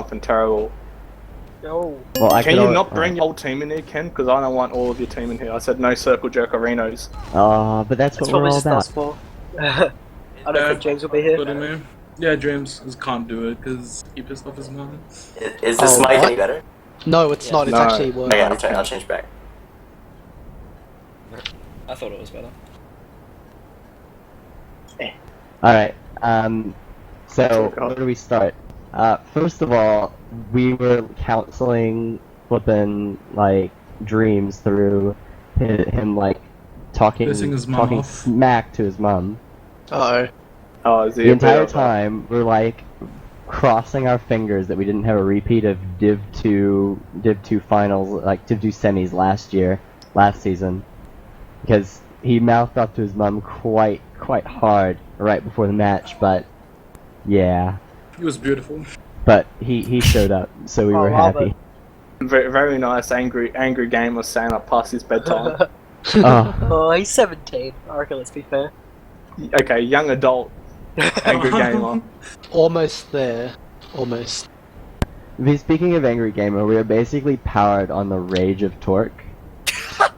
fucking terrible. Oh. Well, Can you not bring your whole team in here, Ken? Because I don't want all of your team in here. I said no circle jerkerinos. Oh, but that's what we're all about. For. I don't think James will be here. Put him in. Yeah, James can't do it because he pissed off his mom. Is this mic any better? No, it's not. It's No. actually worse. Okay, I'll change back. I thought it was better. Alright, so where do we start? First of all, we were counseling flipping, like, dreams through him, like, talking smack to his mum. Uh-oh. Oh, is he The entire time, we're, like, crossing our fingers that we didn't have a repeat of Div 2 finals, like, Div 2 semis last season. Because he mouthed up to his mum quite hard right before the match, but yeah. He was beautiful. But he showed up, so we were happy. Very, very nice, angry gamer staying up past his bedtime. Oh, he's 17. I reckon, let's be fair. Okay, young adult, angry gamer. Almost there. Almost. Speaking of angry gamer, we are basically powered on the rage of Torque.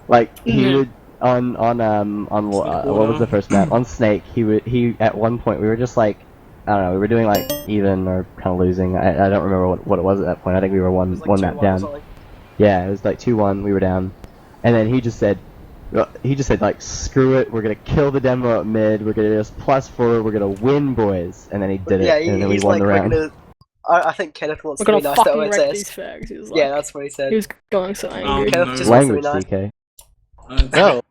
Like he would on what was the first map? On Snake, he at one point we were just like, I don't know, we were doing like even or kind of losing. I don't remember what it was at that point. I think we were one map down. Yeah, it was like 2-1. We were down, and then he just said like, screw it, we're gonna kill the demo at mid. We're gonna just +4. We're gonna win, boys. And then he did it, and then we won the round. I think Kenneth wants to be nice to OSS. He was like, Yeah, that's what he said. He was going so angry. Kenneth just wants to be Language, nice. DK. Well,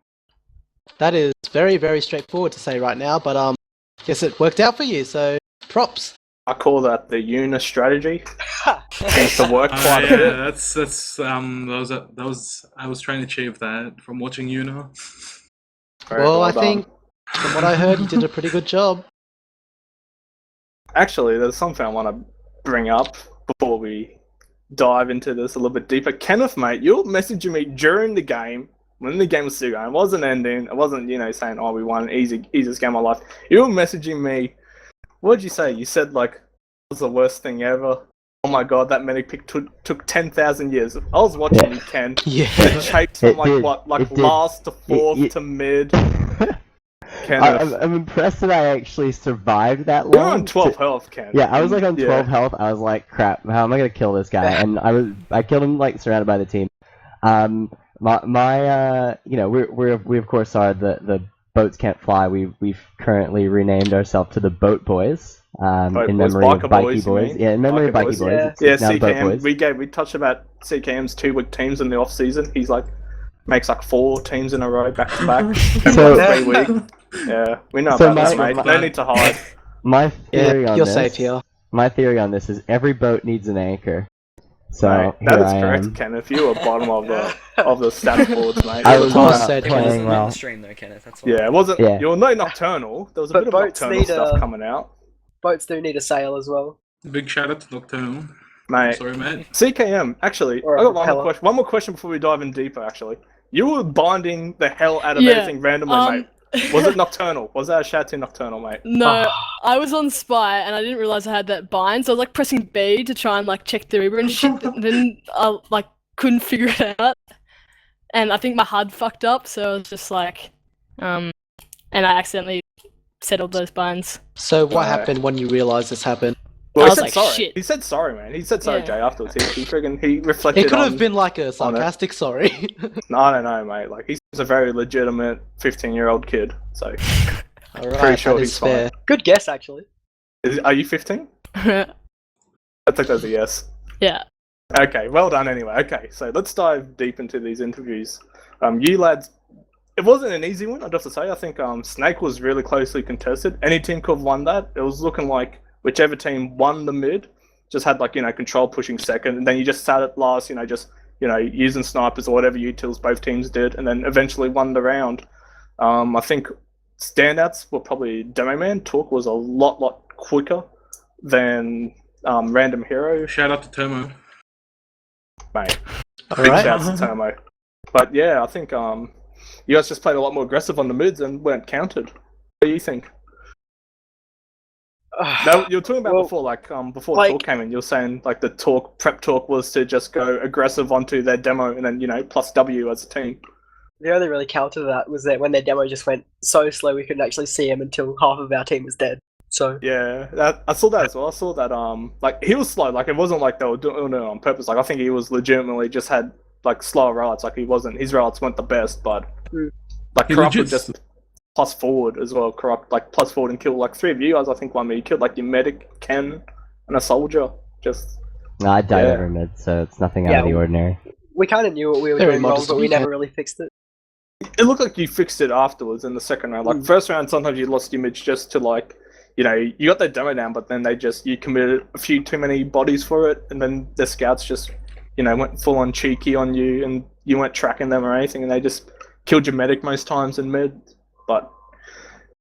that is very, very straightforward to say right now, but guess it worked out for you, so props. I call that the Una strategy. Seems to work quite a bit. Yeah, that was I was trying to achieve that from watching Una. Very Well, I done. think, from what I heard, you did a pretty good job. Actually, there's something I want to bring up before we dive into this a little bit deeper. Kenneth, mate, you were messaging me during the game, when the game was still going. It wasn't ending. It wasn't, saying, oh, we won, easiest game of my life. You were messaging me. What did you say? You said, like, it was the worst thing ever. Oh my god, that medic pick took 10,000 years. I was watching you, Ken. Yeah. The chase from, last to fourth to mid. I'm impressed that I actually survived that long. You're on 12 health, Ken. Yeah, I was like on 12 health. I was like, crap, how am I gonna kill this guy? And I killed him like surrounded by the team. We of course are the boats can't fly. We've currently renamed ourselves to the Boat Boys. In memory of Bikey Boys. Yeah, in memory of Bikey Boys. Yeah, it's now Boat CKM. Boys. We touched about CKM's 2-week teams in the off season. He's like makes like 4 teams in a row back to back. So 3 weeks. Yeah, we know about this, mate. No need to hide. My theory on you're this. safe here. My theory on this is every boat needs an anchor. So Mate, that here is I correct, am. Kenneth. You were bottom of the stats boards, mate. I was said It wasn't playing in well. the stream though, Kenneth. That's all. Yeah, it wasn't. Yeah. You're no nocturnal. There was a But bit of boats nocturnal need stuff coming out, Boats do need a sail as well. Big shout out to Nocturnal. mate. Sorry, mate. CKM. Actually, Or I got a propeller. one more question before we dive in deeper. Actually, you were binding the hell out of Yeah, everything randomly, mate. Was it nocturnal? Was that a shout to nocturnal, mate? No, I was on Spy and I didn't realize I had that bind, so I was like pressing B to try and like check the Reaper and shit. And then I like couldn't figure it out, and I think my HUD fucked up, so I was just like, and I accidentally settled those binds. So what Right. happened when you realized this happened? Well, I he was said like, sorry. shit. He said sorry, man. He said sorry, Yeah. Jay, afterwards. He reflected It could on... have been like a sarcastic sorry. No, I don't know, mate. Like, he's a very legitimate 15-year-old kid, so... Alright, Pretty sure that he's is fair. Good guess, actually. Are you 15? I think that's a yes. Yeah. Okay, well done anyway. Okay, so let's dive deep into these interviews. You lads... It wasn't an easy one, I'd have to say. I think Snake was really closely contested. Any team could have won that. It was looking like whichever team won the mid just had, like, control pushing second, and then you just sat at last, using snipers or whatever utils both teams did, and then eventually won the round. I think standouts were probably Demo Man. Talk was a lot quicker than Random Hero. Shout out to Tomo. Mate, big Alright. shouts to Tomo. But yeah, I think you guys just played a lot more aggressive on the mids and weren't countered. What do you think? No, you were talking about Well, before, before like- talk came in, you were saying like the prep talk was to just go aggressive onto their demo and then plus W as a team. The only really counter to that was that when their demo just went so slow we couldn't actually see him until half of our team was dead. So Yeah, I saw that as well. I saw that like he was slow. Like it wasn't like they were doing it on purpose. Like I think he was legitimately just had like slower routes. Like he wasn't. His routes weren't the best, but like He Corrupt legit- was just plus forward as well. Corrupt like plus forward and killed like 3 of you guys. I think one me. He killed like your medic, Ken, and a soldier. Just No, I died Yeah. over mid, so it's nothing out Yeah, of the we- ordinary. we kind of knew what we were Very doing wrong, modest but of we you, never Ken. really fixed it. it looked like you fixed it afterwards in the second round. Like first round, sometimes you lost your mids just to like. You got their demo down, but then you committed a few too many bodies for it, and then the scouts just, went full on cheeky on you, and you weren't tracking them or anything, and they just killed your medic most times in mid. But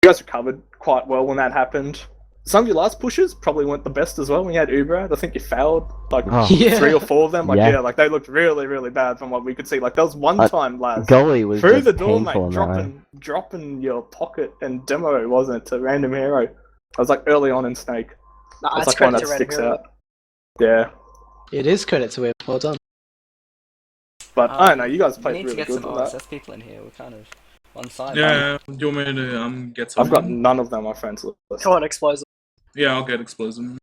you guys recovered quite well when that happened. Some of your last pushes probably weren't the best as well. When you had Uber, I think you fouled like Oh. Yeah. 3 or 4 of them. Like Yeah. like they looked really, really bad from what we could see. Like there was one time, lads. Gully was Through just the door, mate, painful in that one. dropping your pocket and demo, wasn't it, to random hero? I was like early on in Snake. Nah, That's that's like one credit that to Random sticks Hero. out. Yeah, It is credit to him. Well done. but I don't know. You guys We played need to really get good some with that. OSS people in here. We're kind of one side. Yeah, do you want me to get some? I've got none of them on my friends list. Come on, Explosive. Yeah, I'll get explosive.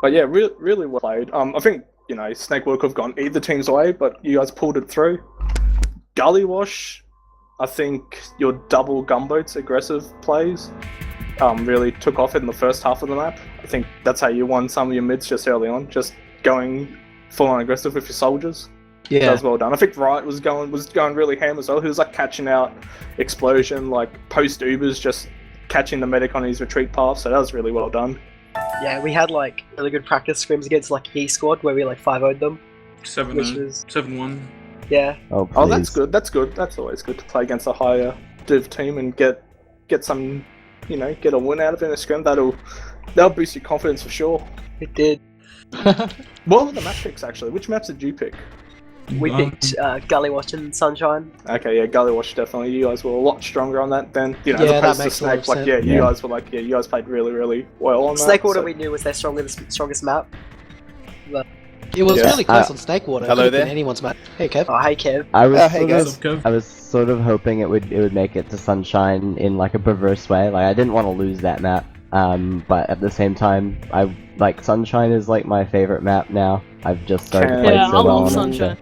But yeah, really well played. I think Snake would have gone either team's way, but you guys pulled it through. Gully Wash, I think your double gunboats aggressive plays really took off in the first half of the map. I think that's how you won some of your mids just early on, just going full on aggressive with your soldiers. That Yeah. was well done. I think Wright was going really ham as well. He was like catching out Explosion, like post Ubers, just catching the medic on his retreat path. So that was really well done. Yeah, we had like really good practice scrims against like E squad where we like 5-0'd them. 7-1. Yeah. Oh, please. Oh, that's good. That's good. That's always good to play against a higher div team and get some, get a win out of it in a scrim. That'll boost your confidence for sure. It did. What were the map picks actually? Which maps did you pick? We picked Gully Watch and Sunshine. Okay, yeah, Gully Watch definitely. You guys were a lot stronger on that than as Yeah, that opposed to makes a lot Snake. of Like, sense. you Yeah. guys were like, you guys played really, really well on Snake that. Water so- we knew was their strongest map. It was Yeah. really close on Snakewater. Hello It could've been there. anyone's match. Hey, Kev. Oh, hey Kev. I was Oh, hey, sort guys. of, Kev? I was sort of hoping it would make it to Sunshine in like a perverse way. Like I didn't want to lose that map. But at the same time, I like Sunshine is like my favorite map now. I've just started to play Yeah, so I well love on Sunshine. it.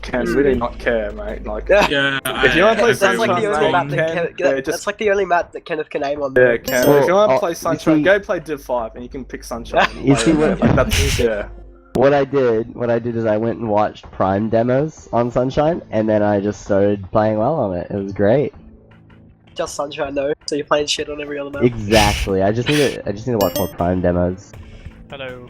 Ken, we do not care, mate. Like, Yeah, If you wanna play That's like Sunshine, the only map Ken, that Kenneth, yeah, that's just- like the only map that Kenneth can aim on. yeah, Ken. Well, if you want to play you Sunshine, see- go play Div 5 and you can pick Sunshine. You see Like, what- that's, yeah. What I did is I went and watched Prime demos on Sunshine, and then I just started playing well on it. It was great. Just Sunshine though, so you're playing shit on every other map. Exactly. I just need to watch more Prime demos. Hello.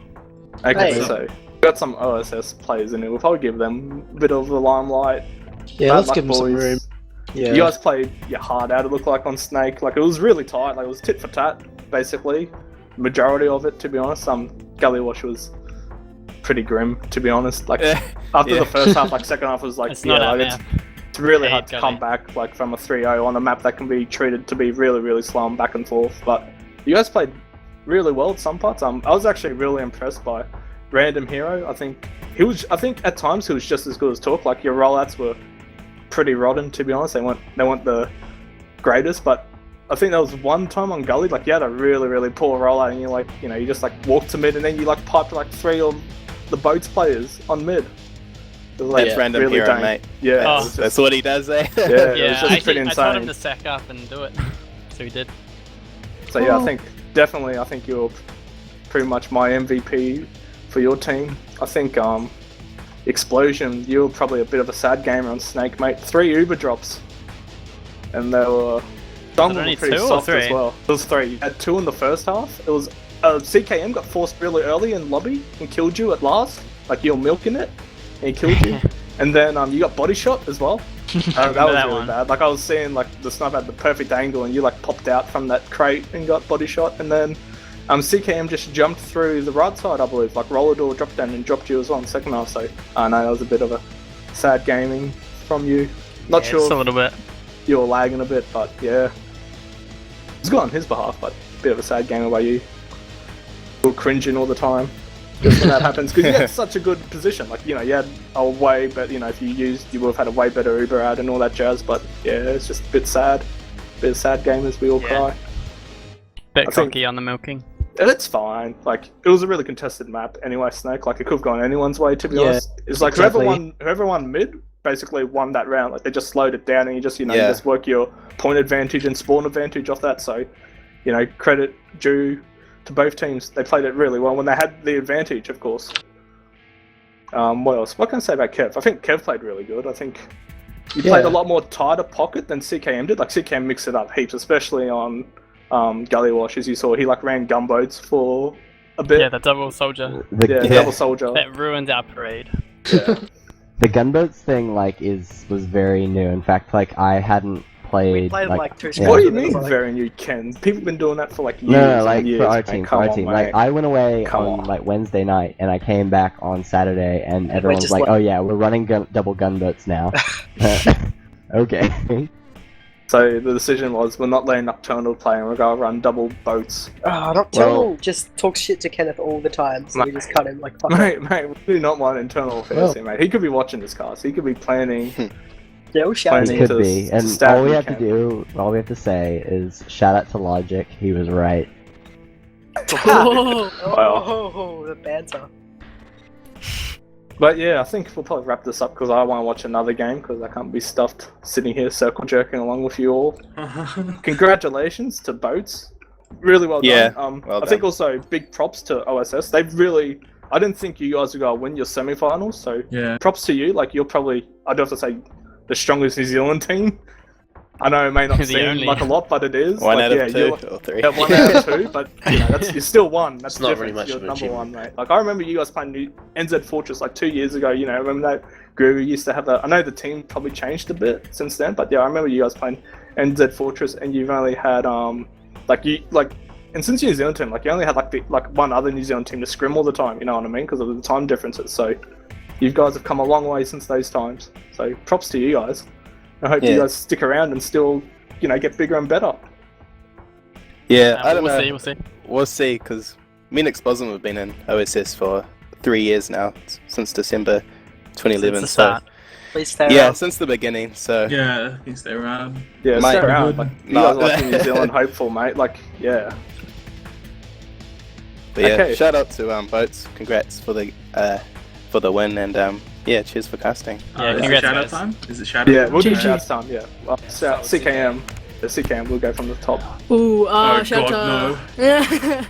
Okay, Hey. so we've got some OSS players in here. We'll probably give them a bit of the limelight. Yeah, Bad let's luck, give him some boys. room. Yeah. You guys played your heart out, it looked like, on Snake. Like, it was really tight. Like, it was tit for tat, basically. Majority of it, to be honest. Gully Wash was pretty grim, to be honest. Like, after Yeah. the first half, like, second half was like, It's not our map. it's really Hate hard to Gully. come back, like, from a 3-0 on a map that can be treated to be really, really slow and back and forth. But you guys played really well at some parts. I was actually really impressed by Random Hero. I think at times he was just as good as Talk. Like, your rollouts were pretty rotten, to be honest. They weren't the greatest, but I think there was one time on Gully, like, you had a really, really poor rollout, and you just like walked to mid, and then you like piped like 3 of the boats players on mid. It was, like, That's Random really Hero, dang. mate. Yeah, it Oh. was just- That's what he does, eh? yeah, it was Yeah, just I pretty insane. told him to sack up and do it, so he did. So yeah, I think you're pretty much my MVP for your team. I think Explosion, you're probably a bit of a sad gamer on Snake, mate. 3 Uber drops, and they were some Was it were only pretty 2 or soft as 3? well. It was 3. You had 2 in the first half. It was CKM got forced really early in lobby and killed you at last. Like, you were milking it, and he killed you. And then you got body shot as well. That was that really one. bad. Like, I was seeing like the sniper had the perfect angle, and you like popped out from that crate and got body shot, and then CKM just jumped through the right side, I believe, like roller door dropped down and dropped you as well in the second half. So I know that was a bit of a sad gaming from you. Not Yeah, sure. just a little bit. you were lagging a bit, but yeah. It's good on his behalf, but a bit of a sad game by you. You're cringing all the time. Just when that happens, because you had such a good position. Like, you know, you had a way better, you know, if you would have had a way better Uber out and all that jazz, but yeah, it's just a bit sad. Bit of sad game as we all cry. Bit cocky on the milking. It's fine. Like, it was a really contested map anyway, Snake. Like, it could have gone anyone's way, to be honest. It's like exactly. whoever won mid basically won that round. Like, they just slowed it down and you just, you know, you just work your point advantage and spawn advantage off that. So, you know, credit due to both teams. They played it really well when they had the advantage, of course. What else? What can I say about Kev? I think Kev played really good. I think he played a lot more tighter pocket than CKM did. Like, CKM mixed it up heaps, especially on Gully Wash, as you saw. He like ran gunboats for a bit. Yeah, the double soldier. Double soldier. That ruined our parade. Yeah. The gunboats thing was very new. In fact, like I hadn't played. We played like 2 yeah. What do you mean very new, Ken? People have been doing that for like years. No, like and years, for our mate. team, Come on, Like mate. I went away Come on on. like Wednesday night, and I came back on Saturday, and everyone's just like, like- "Oh yeah, we're running double gunboats now." Okay. So the decision was, we're not letting Nocturnal play, and we're gonna run double boats. Nocturnal just talks shit to Kenneth all the time, so we just cut him like fuck off. Mate, we do not want internal affairs here, mate. He could be watching this cast. He could be planning. Yeah, we'll shout It Planning him. could to be, and stab all we you, have to Ken. do, all we have to say is shout out to Logic. He was right. Whoa. Oh, the banter. But yeah, I think we'll probably wrap this up because I want to watch another game because I can't be stuffed sitting here circle jerking along with you all. Congratulations to Boats. Really well done. well I think done. also big props to OSS. They've really... I didn't think you guys were going to win your semi-finals, so Yeah. props to you. Like, you're probably... I'd have to say the strongest New Zealand team. I know it may not The seem only. like a lot, but it is. One like, out yeah, of 2 you're- or 3. Yeah, 1 out of 2, but you know, you're still one. That's It's the not really difference. much You're of a number achievement. one, mate. Like I remember you guys playing NZ Fortress like 2 years ago. You know, remember that Guru used to have that. I know the team probably changed a bit since then, but yeah, I remember you guys playing NZ Fortress, and you've only had and since New Zealand team, like you only had like one other New Zealand team to scrim all the time. You know what I mean? Because of the time differences. So you guys have come a long way since those times. So props to you guys. I hope you guys stick around and still, you know, get bigger and better. Yeah, I don't we'll know. see, we'll see. We'll see, because me and Exposum have been in OSS for 3 years now, since December 2011. Since the start. Please stay Yeah, around. since the beginning. So Yeah, you can stay around. Yeah, Mate, stay around. Like, you No. guys are like the New Zealand hopeful, mate. Like, yeah. but yeah, Okay. shout out to Boats. Congrats for the win, and yeah, cheers for casting. Yeah, is it congrats, shout out guys. time? Is it shout out? Yeah, we'll do GG. shouts time, yeah. Well, CKM. The CKM, we'll go from the top. Ooh, Oh, shout God, out.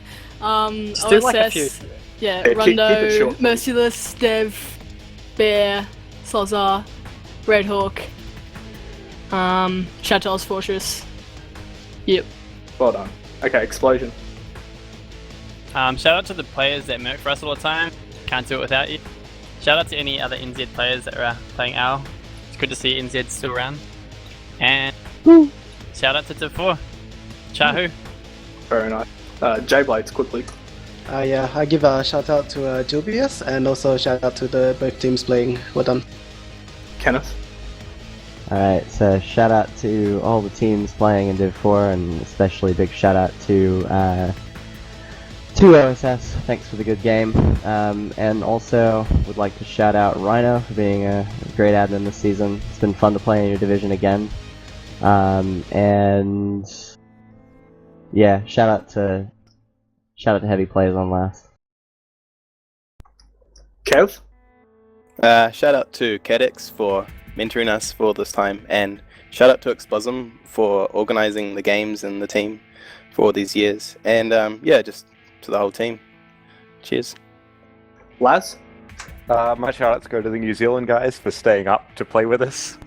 Just do like a OSS. few. Yeah, Yeah, keep it Rondo, short. Merciless, Dev, Bear, Slozar, Redhawk, Shoutouts Fortress. Yep. Well done. Okay, Explosion. Shout out to the players that merc for us all the time. Can't do it without you. Shout out to any other NZ players that are playing OWL. It's good to see NZ still around. And shout out to Div4. Chahu. Very nice. J-Blades, quickly. Yeah, I give a shout out to Julius and also shout out to the both teams playing. Well done. Kenneth. Alright, so shout out to all the teams playing in Div 4, and especially big shout out to OSS. Thanks for the good game. And also would like to shout out Rhino for being a great admin this season. It's been fun to play in your division again. And yeah, shout out to Heavy Plays on last. Kev. Shout out to Cadex for mentoring us for this time, and shout out to Exposum for organizing the games and the team for all these years, and yeah, just to the whole team. Cheers. Laz. My shout-outs go to the New Zealand guys for staying up to play with us.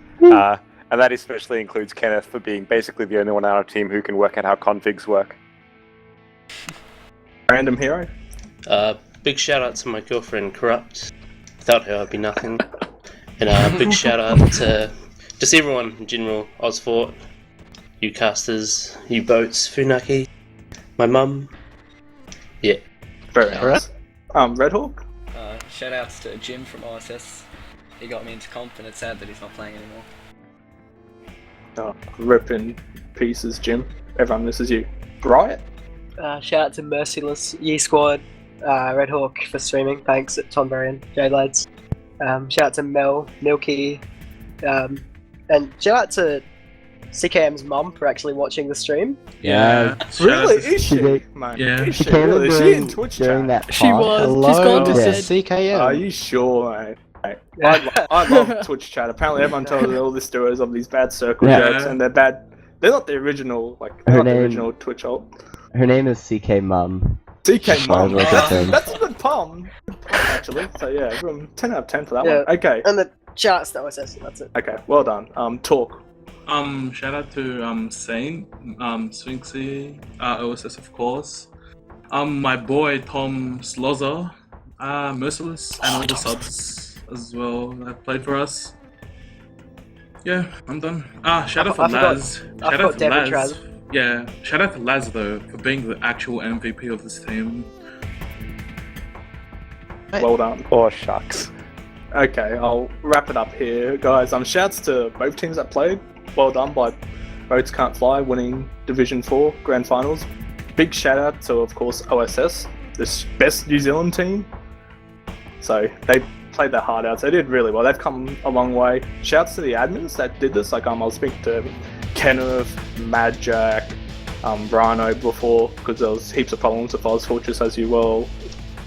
And that especially includes Kenneth for being basically the only one on our team who can work out how configs work. Random hero. Big shout out to my girlfriend Corrupt. Without her, I'd be nothing. And big shout out to just everyone in general, Ozfort, you casters, you boats, Funaki, my mum. Yeah. Very nice. Redhawk. Shout outs to Jim from OSS. He got me into comp and it's sad that he's not playing anymore. Oh, rip in pieces, Jim. Everyone misses you. Riot? Shout out to Merciless, Ye Squad, Red Hawk for streaming. Thanks, Tom Varian, J-Lads. Shout out to Mel, Milky, and shout out to CKM's mum for actually watching the stream. Yeah. Really? Is she? did. Man, Yeah. is She she? came in Really? Is she during, in Twitch during chat? that She pod. was. Hello, She's gone to yes. bed. CKM. Are you sure, mate? I love Twitch chat. Apparently, everyone tells me all the stories of these bad circle Yeah. jokes, and they're bad. They're not the original, they're Her not the name- original Twitch alt. Her name is CK Mum. CK As far as Mum. we're concerned. That's a good pun, actually. So yeah, 10 out of 10 for that Yeah. one. Okay, And the shout outs to OSS, that's it. okay, well done. Talk. Shout out to Saint, Sphinxy, OSS of course. My boy Tom Slozer, Merciless, and all the subs as well that played for us. Yeah, I'm done. Shout out for I forgot- Laz. I Shout out forgot to Devin Laz. Trav. Yeah, shout out to Laz though for being the actual MVP of this team. Well done. Oh, shucks. Okay, I'll wrap it up here, guys. Shouts to both teams that played. Well done by Boats Can't Fly winning Division 4 Grand Finals. Big shout out to, of course, OSS, the best New Zealand team. So they played their heart out. So they did really well. They've come a long way. Shouts to the admins that did this. I was speaking to Kenneth, Mad Jack, Rhino before because there was heaps of problems with Oz Fortress, as you well.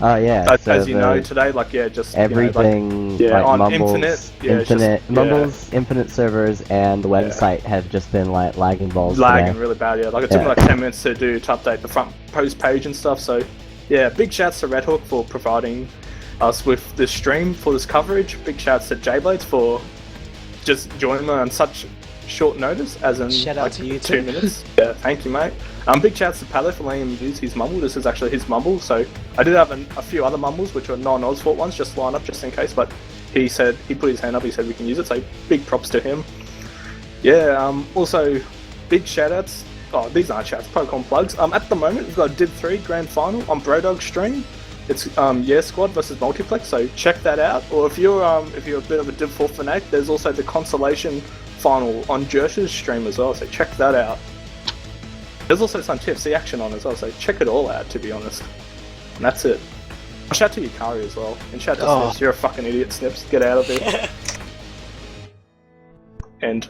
Oh yeah. As you know today, just everything, on Mumbles, Infinite, it's just- Mumbles, Infinite servers, and the website have just been lagging balls. lagging today. really bad. Yeah, it took me 10 minutes to update the front post page and stuff. So yeah, big shouts to Red Hook for providing us with this stream for this coverage. Big shouts to J-Blades for just joining me on such short notice, as in Shout out to you 2 too. minutes. Yeah, thank you, mate. Big shouts to Palo for letting him use his mumble. This is actually his mumble, so I did have a few other mumbles which were non-Osfort ones just line up just in case, but he said, he put his hand up, he said we can use it, so big props to him. Yeah, also big shout outs. Oh, these aren't shouts, Pokemon plugs. At the moment we've got a Div 3 Grand Final on Brodog's stream. It's Yeah Squad versus Multiplex, so check that out. Or if you're a bit of a Div 4 fanatic, there's also the Consolation Final on Jersh's stream as well, so check that out. There's also some TFC action on as well, so check it all out, to be honest. And that's it. Shout out to Yukari as well, and shout out to Snips. You're a fucking idiot, Snips. Get out of here. And